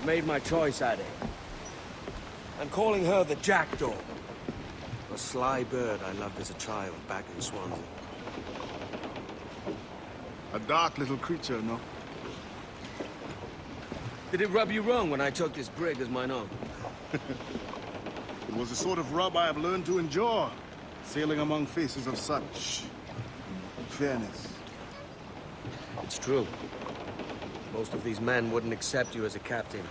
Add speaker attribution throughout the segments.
Speaker 1: I've made my choice, Addy. I'm calling her the Jackdaw. A sly bird I loved as a child back in Swansea.
Speaker 2: A dark little creature, no?
Speaker 1: Did it rub you wrong when I took this brig as mine own?
Speaker 2: It was the sort of rub I have learned to endure, sailing among faces of such fairness.
Speaker 1: It's true. Most of these men wouldn't accept you as a captain.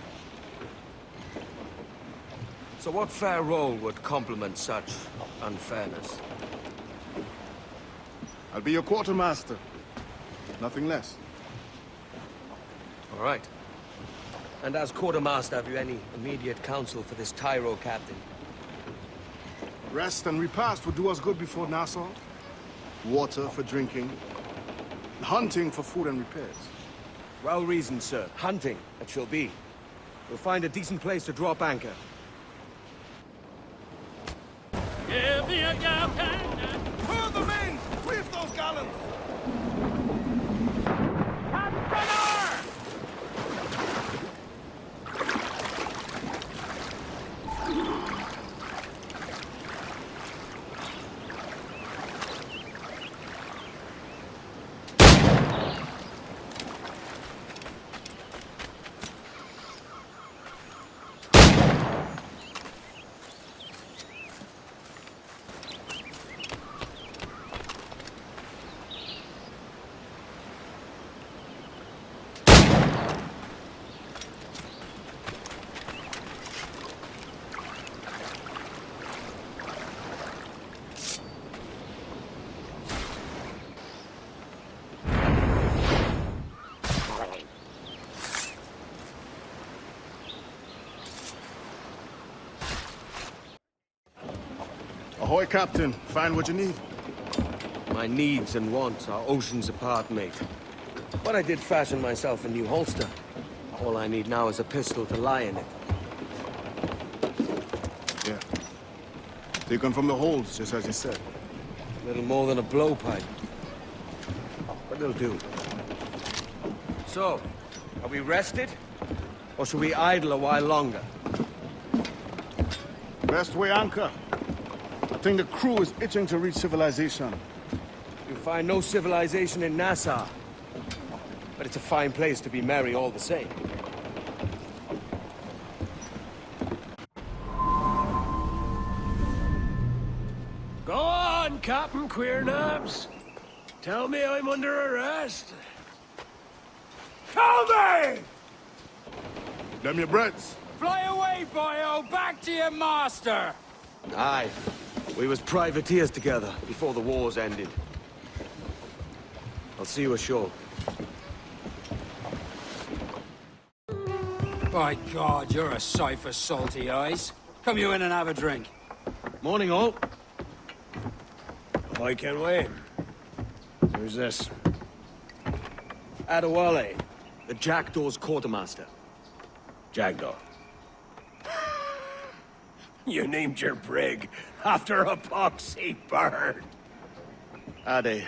Speaker 1: So what fair role would complement such unfairness?
Speaker 2: I'll be your quartermaster. Nothing less.
Speaker 1: All right. And as quartermaster, have you any immediate counsel for this Tyro captain?
Speaker 2: Rest and repast would do us good before Nassau. Water for drinking. Hunting for food and repairs.
Speaker 1: Well reasoned, sir. Hunting, it shall be. We'll find a decent place to drop anchor.
Speaker 3: Give me a captain!
Speaker 2: Furl the main! Reef those gallants! Ahoy, Captain. Find what you need.
Speaker 1: My needs and wants are oceans apart, mate. But I did fashion myself a new holster. All I need now is a pistol to lie in it.
Speaker 2: Yeah. Taken from the holds, just as you said.
Speaker 1: Little more than a blowpipe. But it'll do. So, are we rested? Or should we idle a while longer?
Speaker 2: Best way anchor. I think the crew is itching to reach civilization.
Speaker 1: You'll find no civilization in Nassau. But it's a fine place to be merry all the same.
Speaker 3: Go on, Captain Queernabs. Tell me I'm under arrest. Tell me!
Speaker 2: Them your breads.
Speaker 3: Fly away, boyo! Back to your master!
Speaker 1: Aye. We was privateers together before the wars ended. I'll see you ashore.
Speaker 3: By God, you're a sight for salty eyes. Come you in and have a drink.
Speaker 1: Morning, all.
Speaker 3: I can wait. Who's this?
Speaker 1: Adewale, the Jackdaw's quartermaster.
Speaker 3: Jackdaw. You named your brig after a poxy bird.
Speaker 1: Ade,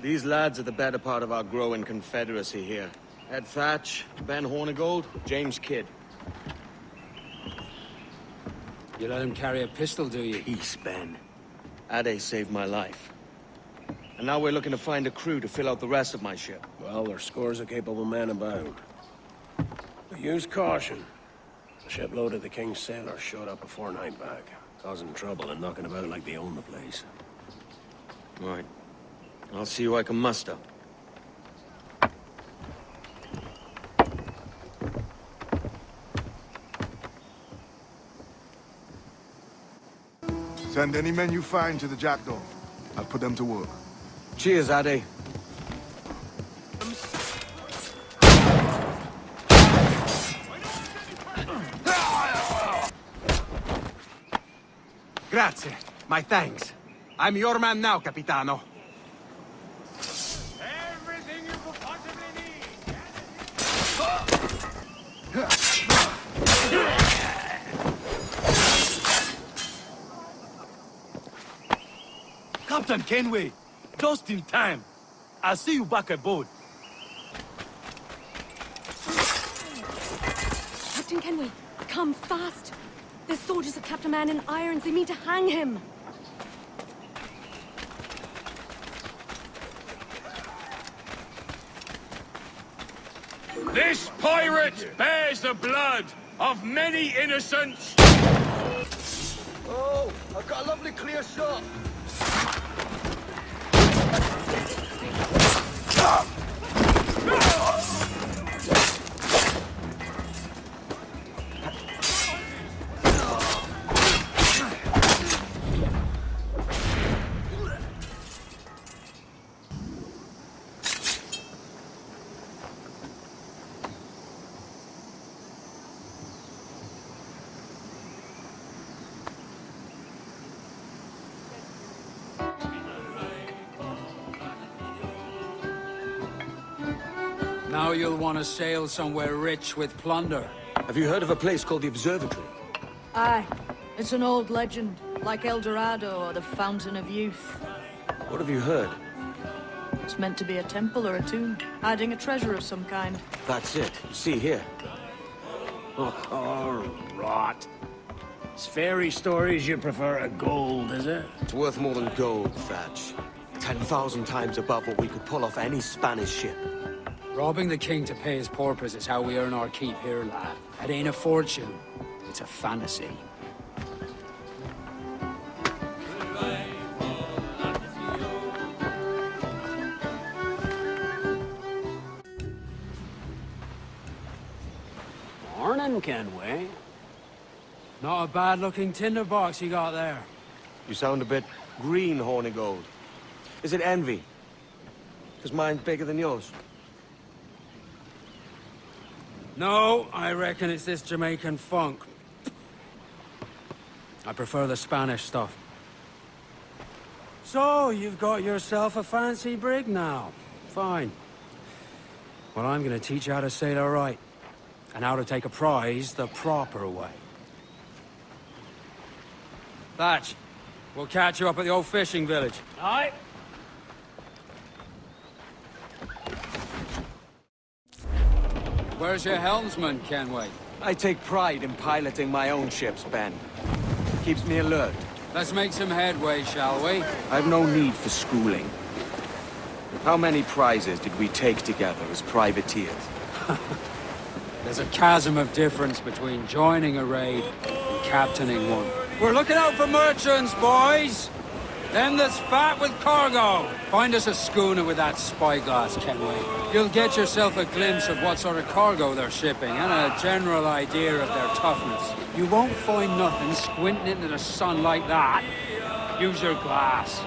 Speaker 1: these lads are the better part of our growing confederacy here. Ed Thatch, Ben Hornigold, James Kidd.
Speaker 3: You let him carry a pistol, do you?
Speaker 1: Peace, Ben. Ade saved my life. And now we're looking to find a crew to fill out the rest of my ship.
Speaker 3: Well, there's scores of capable men about. But use caution. The shipload of the King's sailors showed up a fortnight back, causing trouble and knocking about like they own the place.
Speaker 1: Right. I'll see who I can muster.
Speaker 2: Send any men you find to the Jackdaw. I'll put them to work.
Speaker 1: Cheers, Ade.
Speaker 4: Grazie. My thanks. I'm your man now, Capitano.
Speaker 3: Everything you could possibly need!
Speaker 4: Captain Kenway, just in time. I'll see you back aboard.
Speaker 5: Captain Kenway, come fast. The soldiers have kept a man in irons. They mean to hang him.
Speaker 6: This pirate bears the blood of many innocents.
Speaker 1: Oh, I've got a lovely clear shot.
Speaker 7: Now you'll want to sail somewhere rich with plunder.
Speaker 1: Have you heard of a place called the Observatory?
Speaker 8: Aye. It's an old legend, like El Dorado or the Fountain of Youth.
Speaker 1: What have you heard?
Speaker 8: It's meant to be a temple or a tomb, hiding a treasure of some kind.
Speaker 1: That's it. See here.
Speaker 3: Oh, rot. It's fairy stories you prefer to gold, is it?
Speaker 1: It's worth more than gold, Thatch. 10,000 times above what we could pull off any Spanish ship.
Speaker 7: Robbing the king to pay his porpoise is how we earn our keep here, lad. It ain't a fortune. It's a fantasy.
Speaker 3: Morning, Kenway.
Speaker 7: Not a bad-looking tinderbox you got there.
Speaker 1: You sound a bit green, Horny Gold. Is it envy? Because mine's bigger than yours.
Speaker 7: No, I reckon it's this Jamaican funk. I prefer the Spanish stuff. So, you've got yourself a fancy brig now. Fine. Well, I'm gonna teach you how to sail her right. And how to take a prize the proper way. Thatch, we'll catch you up at the old fishing village.
Speaker 3: Aye.
Speaker 7: Where's your helmsman, Kenway?
Speaker 1: I take pride in piloting my own ships, Ben. Keeps me alert.
Speaker 7: Let's make some headway, shall we?
Speaker 1: I've no need for schooling. How many prizes did we take together as privateers?
Speaker 7: There's a chasm of difference between joining a raid and captaining one. We're looking out for merchants, boys! Them that's fat with cargo. Find us a schooner with that spyglass, Kenway. You'll get yourself a glimpse of what sort of cargo they're shipping and a general idea of their toughness. You won't find nothing squinting into the sun like that. Use your glass.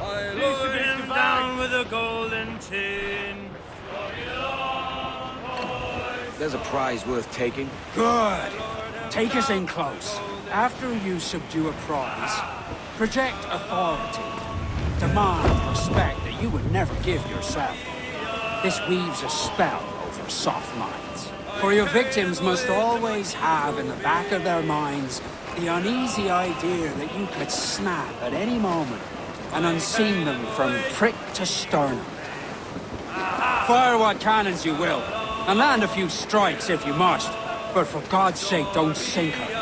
Speaker 6: I load him down with a golden tin.
Speaker 1: There's a prize worth taking.
Speaker 7: Good. Take us in close. After you subdue a prize, project authority. Demand respect that you would never give yourself. This weaves a spell over soft minds. For your victims must always have in the back of their minds the uneasy idea that you could snap at any moment and unseam them from prick to sternum. Fire what cannons you will, and land a few strikes if you must, but for God's sake, don't sink her.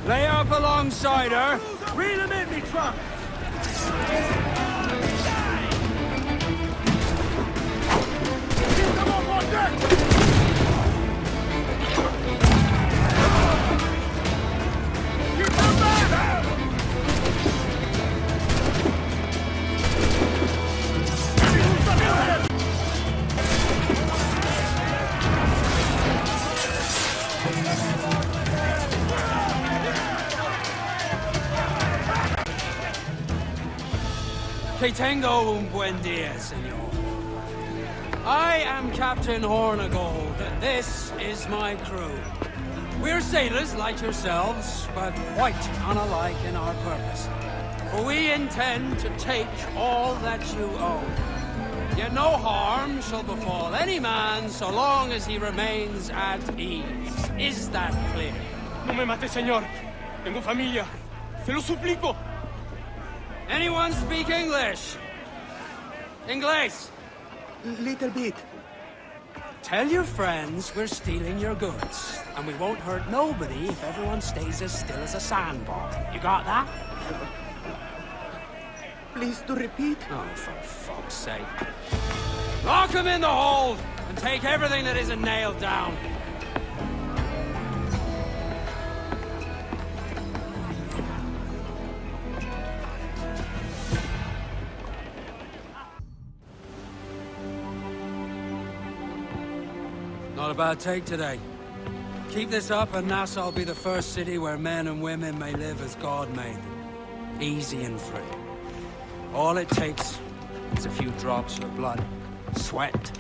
Speaker 7: Lay up alongside her. Reel him in, me truck.
Speaker 2: Come on, on deck! You come back!
Speaker 7: Que tengo un buen día, señor. I am Captain Hornigold, and this is my crew. We're sailors like yourselves, but quite unalike in our purpose. For we intend to take all that you own. Yet no harm shall befall any man so long as he remains at ease. Is that clear?
Speaker 6: No me mate, señor. Tengo familia. Se lo suplico.
Speaker 7: Anyone speak English?
Speaker 4: Inglés!
Speaker 1: Little bit.
Speaker 7: Tell your friends we're stealing your goods, and we won't hurt nobody if everyone stays as still as a sandbar. You got that?
Speaker 1: Please to repeat.
Speaker 7: Oh, for fuck's sake. Lock him in the hold, and take everything that isn't nailed down. Not a bad take today. Keep this up and Nassau will be the first city where men and women may live as God made them. Easy and free. All it takes is a few drops of blood, sweat,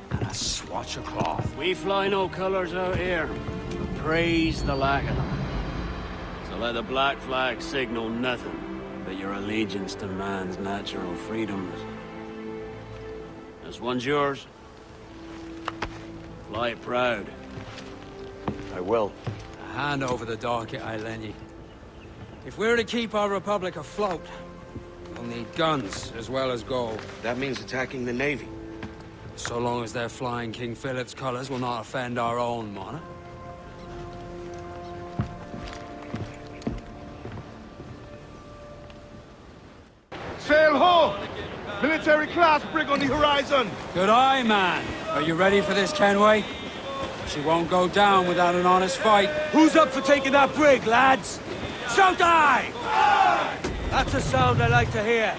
Speaker 7: and a swatch of cloth.
Speaker 3: We fly no colors out here, but praise the lack of them. So let the black flag signal nothing but your allegiance to man's natural freedoms. This one's yours. Fly it proud.
Speaker 1: I will.
Speaker 7: A hand over the docket I lent you. If we're to keep our republic afloat, we'll need guns as well as gold.
Speaker 1: That means attacking the Navy.
Speaker 7: So long as they're flying King Philip's colors will not offend our own monarch.
Speaker 2: Sail ho! Military class brig on the horizon!
Speaker 7: Good eye, man. Are you ready for this, Kenway? She won't go down without an honest fight.
Speaker 1: Who's up for taking that brig, lads?
Speaker 7: Shout aye!
Speaker 1: That's a sound I like to hear.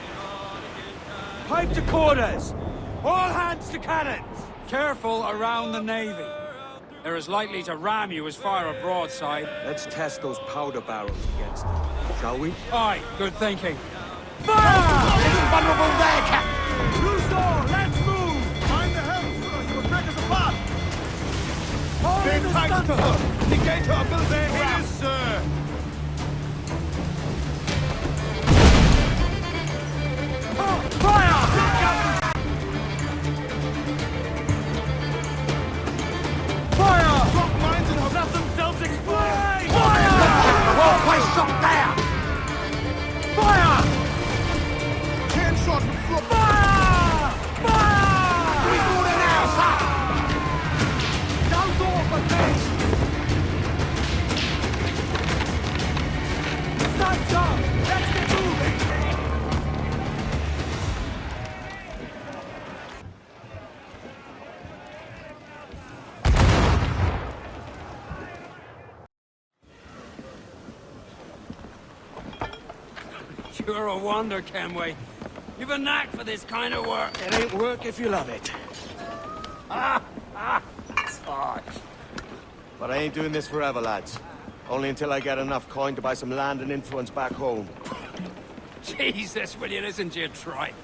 Speaker 1: Pipe to quarters. All hands to cannons.
Speaker 7: Careful around the Navy. They're as likely to ram you as fire a broadside.
Speaker 1: Let's test those powder barrels against them, shall we?
Speaker 7: Aye, good thinking.
Speaker 1: Vulnerable there, Captain!
Speaker 2: Luthor, let's move! Mind the helm, sir! You will break us apart! Stay tight, sir! Negate our building! Yes, sir!
Speaker 1: Fire! Fire!
Speaker 2: Drop mines and have themselves explode!
Speaker 1: Fire! Wall place shot there! Fire!
Speaker 2: Chain shot from floor!
Speaker 1: Fire! Fire! We got an house, huh? Those off at this! Stand up! Let's get moving!
Speaker 7: You're a wonder, Kenway. You've a knack for this kind of work.
Speaker 1: It ain't work if you love it.
Speaker 7: It's harsh.
Speaker 1: But I ain't doing this forever, lads. Only until I get enough coin to buy some land and influence back home.
Speaker 7: Jesus, will you listen to your tripe?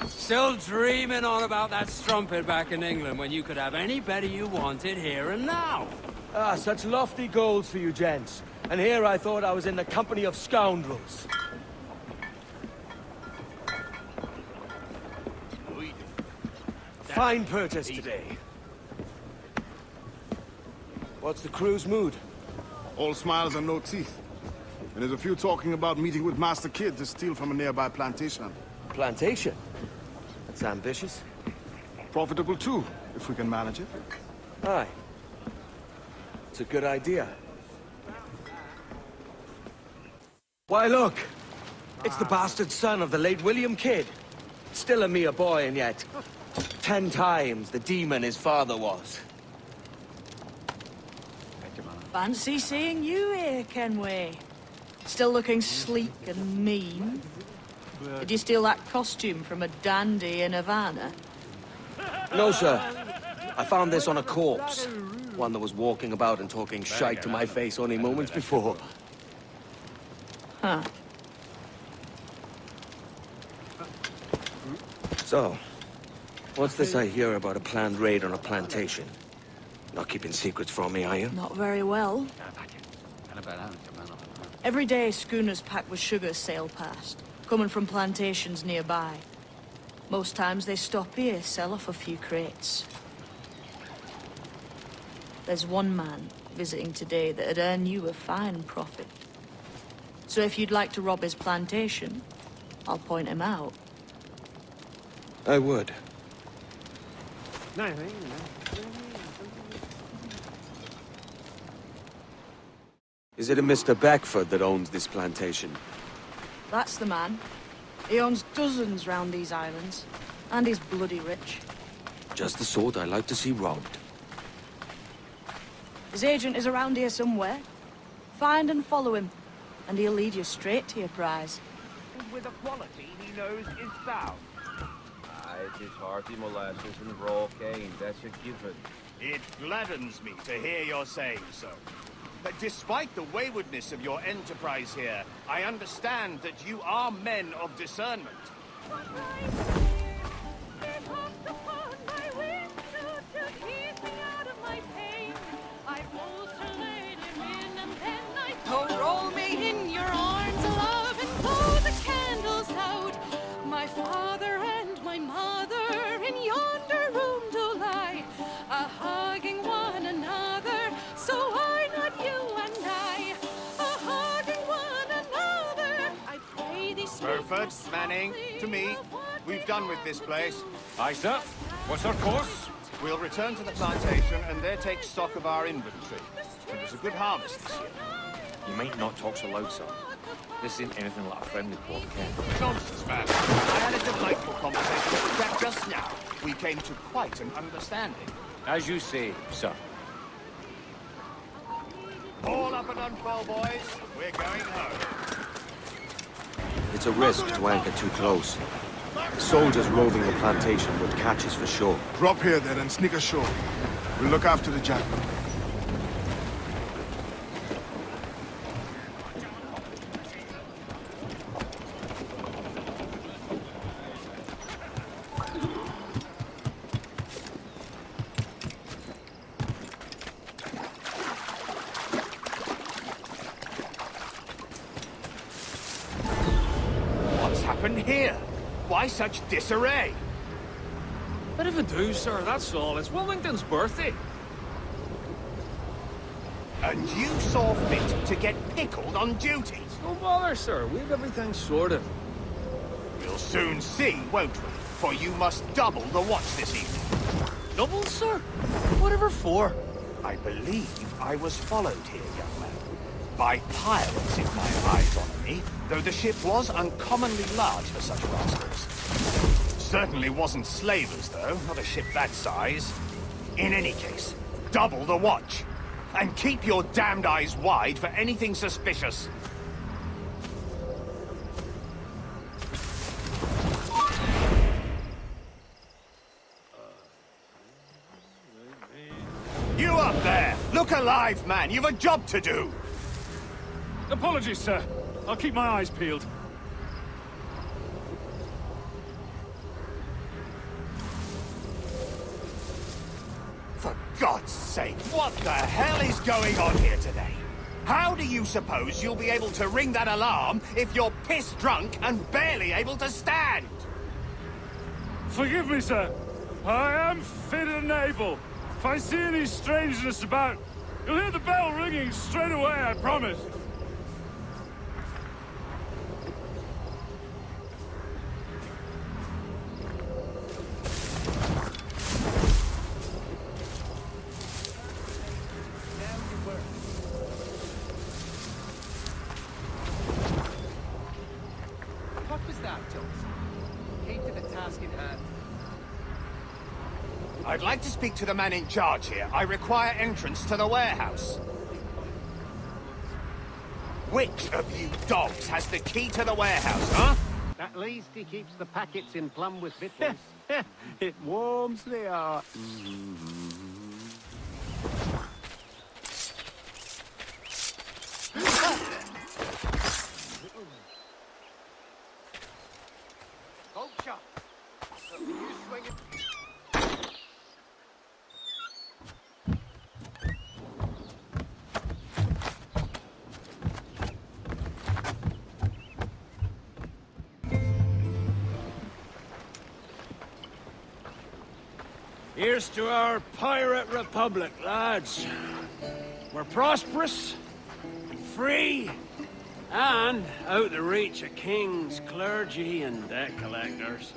Speaker 7: Still dreaming on about that strumpet back in England when you could have any better you wanted here and now.
Speaker 1: Ah, such lofty goals for you gents. And here I thought I was in the company of scoundrels. Fine purchase today. What's the crew's mood?
Speaker 2: All smiles and no teeth. And there's a few talking about meeting with Master Kid to steal from a nearby plantation.
Speaker 1: Plantation? That's ambitious.
Speaker 2: Profitable too, if we can manage it.
Speaker 1: Aye. It's a good idea. Why, look! It's the bastard son of the late William Kidd. Still a mere boy, and yet 10 times the demon his father was.
Speaker 8: Fancy seeing you here, Kenway. Still looking sleek and mean. Did you steal that costume from a dandy in Havana?
Speaker 1: No, sir. I found this on a corpse. One that was walking about and talking shite to my face only moments before.
Speaker 8: Huh.
Speaker 1: So, what's this I hear about a planned raid on a plantation? Not keeping secrets from me, are you?
Speaker 8: Not very well. Every day, schooners packed with sugar sail past, coming from plantations nearby. Most times they stop here, sell off a few crates. There's one man visiting today that'd earn you a fine profit. So if you'd like to rob his plantation, I'll point him out.
Speaker 1: I would. Is it a Mr. Beckford that owns this plantation?
Speaker 8: That's the man. He owns dozens round these islands. And he's bloody rich.
Speaker 1: Just the sort I like to see robbed.
Speaker 8: His agent is around here somewhere. Find and follow him, and he'll lead you straight to your prize.
Speaker 9: And with a quality he knows is sound. It is hearty molasses and raw cane, that's a given.
Speaker 10: It gladdens me to hear you're saying so. But despite the waywardness of your enterprise here, I understand that you are men of discernment.
Speaker 5: Oh, roll me in your arms, love, and blow the candles out. My father and my mother in yonder room do lie, a-hugging one another, so why not you and I, a-hugging one another? I pray these
Speaker 10: Burford, Manning, to me, we've done with this place.
Speaker 6: Aye, sir. What's our course?
Speaker 10: We'll return to the plantation and there take stock of our inventory. It was a good harvest this year.
Speaker 6: You might not talk so loud, sir. This ain't anything like a friendly quarter, Ken.
Speaker 10: Nonsense, man. I had a delightful conversation with Jack just now. We came to quite an understanding.
Speaker 6: As you say, sir.
Speaker 10: All up and unfurl, boys. We're going home.
Speaker 1: It's a risk to anchor too close. The soldiers roving the plantation would catch us for sure.
Speaker 2: Drop here then and sneak ashore. We'll look after the jackman.
Speaker 10: What's happened here? Why such disarray?
Speaker 6: Bit of a do, sir, that's all. It's Wilmington's birthday.
Speaker 10: And you saw fit to get pickled on duty.
Speaker 6: No bother, sir. We've everything sorted.
Speaker 10: We'll soon see, won't we? For you must double the watch this evening.
Speaker 6: Double, sir? Whatever for?
Speaker 10: I believe I was followed here, young man. By pirates, if my eyes honour me, though the ship was uncommonly large for such rascals. Certainly wasn't slavers, though, not a ship that size. In any case, double the watch. And keep your damned eyes wide for anything suspicious. You up there! Look alive, man! You've a job to do!
Speaker 6: Apologies, sir. I'll keep my eyes peeled.
Speaker 10: For God's sake, what the hell is going on here today? How do you suppose you'll be able to ring that alarm if you're piss-drunk and barely able to stand?
Speaker 6: Forgive me, sir. I am fit and able. If I see any strangeness about, you'll hear the bell ringing straight away, I promise.
Speaker 4: What was that, Jones? Came to the task in hand.
Speaker 10: I'd like to speak to the man in charge here. I require entrance to the warehouse. Which of you dogs has the key to the warehouse, huh?
Speaker 11: At least he keeps the packets in plumb with victuals. It warms the heart.
Speaker 4: Vulture! You swing it.
Speaker 3: Here's to our pirate republic, lads. We're prosperous, free, and out the reach of kings, clergy, and debt collectors.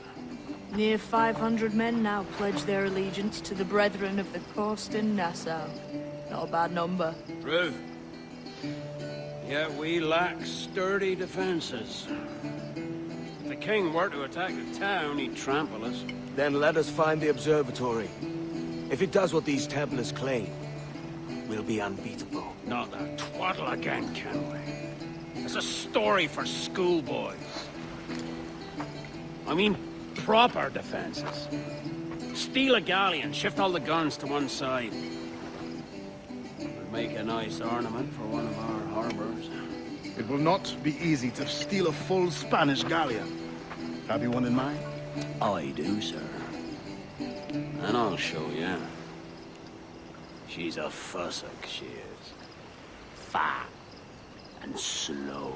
Speaker 8: Near 500 men now pledge their allegiance to the Brethren of the Coast in Nassau. Not a bad number.
Speaker 3: True. Yet we lack sturdy defenses. If the king were to attack the town, he'd trample us.
Speaker 1: Then let us find the observatory. If it does what these Templars claim, we'll be unbeatable.
Speaker 3: Not that twaddle again, can we? It's a story for schoolboys. I mean, proper defenses. Steal a galleon, shift all the guns to one side. Would make a nice ornament for one of our harbors.
Speaker 2: It will not be easy to steal a full Spanish galleon. Have you one in mind?
Speaker 3: I do, sir. And I'll show you. She's a fussock, she is. Fat and slow.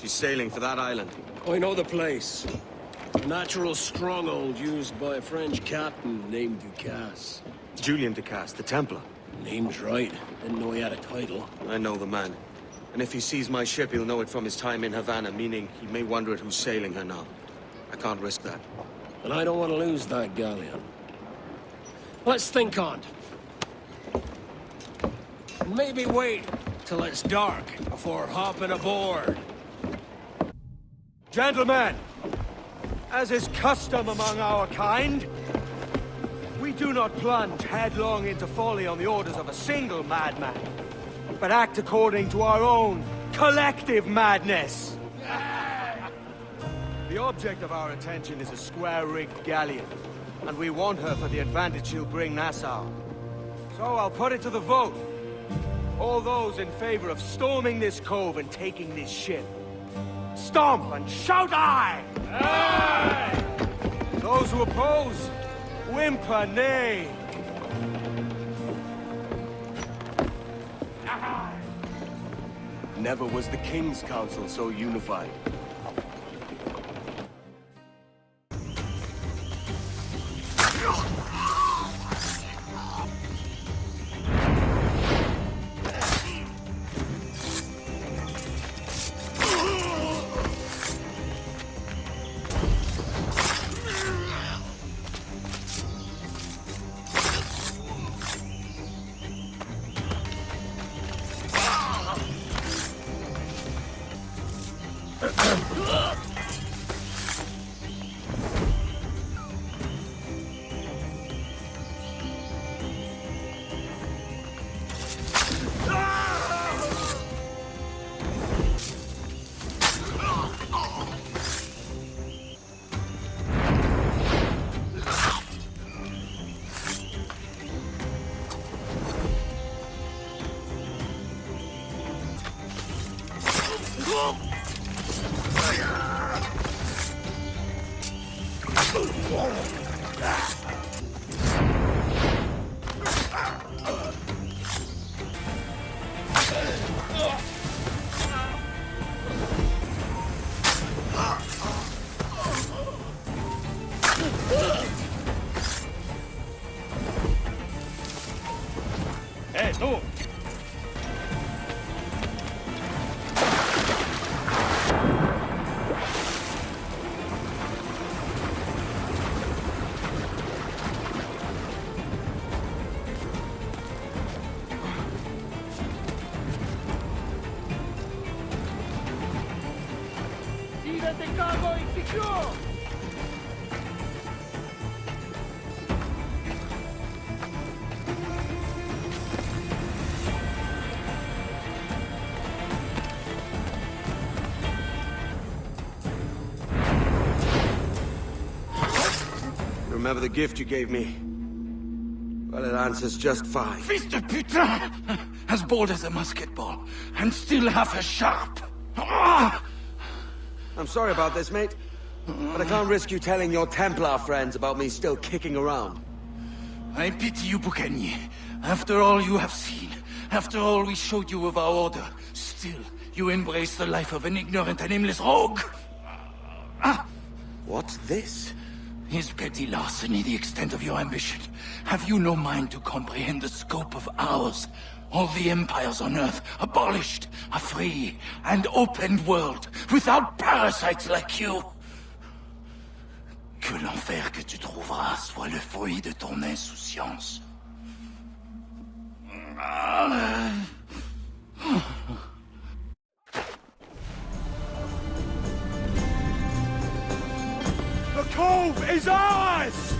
Speaker 1: She's sailing for that island.
Speaker 3: I know the place. A natural stronghold used by a French captain named Ducasse.
Speaker 1: Julian Ducasse, the Templar.
Speaker 3: Name's right. Didn't know he had a title.
Speaker 1: I know the man. And if he sees my ship, he'll know it from his time in Havana, meaning he may wonder at who's sailing her now. I can't risk that.
Speaker 3: And I don't want to lose that galleon. Let's think on it. Maybe wait till it's dark before hopping aboard.
Speaker 1: Gentlemen, as is custom among our kind, we do not plunge headlong into folly on the orders of a single madman, but act according to our own collective madness. The object of our attention is a square-rigged galleon, and we want her for the advantage she'll bring Nassau. So I'll put it to the vote. All those in favor of storming this cove and taking this ship, stomp and shout aye! Aye! Those who oppose, whimper nay. Never was the King's Council so unified.
Speaker 6: Hey, tú!
Speaker 2: ¡Tírate, cago y pichó!
Speaker 1: Remember the gift you gave me? Well, it answers just fine.
Speaker 2: Fils de putain! As bold as a musket ball, and still half as sharp. Ah!
Speaker 1: I'm sorry about this, mate. But I can't risk you telling your Templar friends about me still kicking around.
Speaker 2: I pity you, Bucanier. After all you have seen, after all we showed you of our order, still,
Speaker 12: You embrace the life of an ignorant and aimless rogue.
Speaker 1: What's this?
Speaker 12: Is petty larceny the extent of your ambition? Have you no mind to comprehend the scope of ours? All the empires on Earth abolished, a free and open world, without parasites like you. Que l'enfer que tu trouveras soit le fruit de ton insouciance.
Speaker 2: The cove is ours!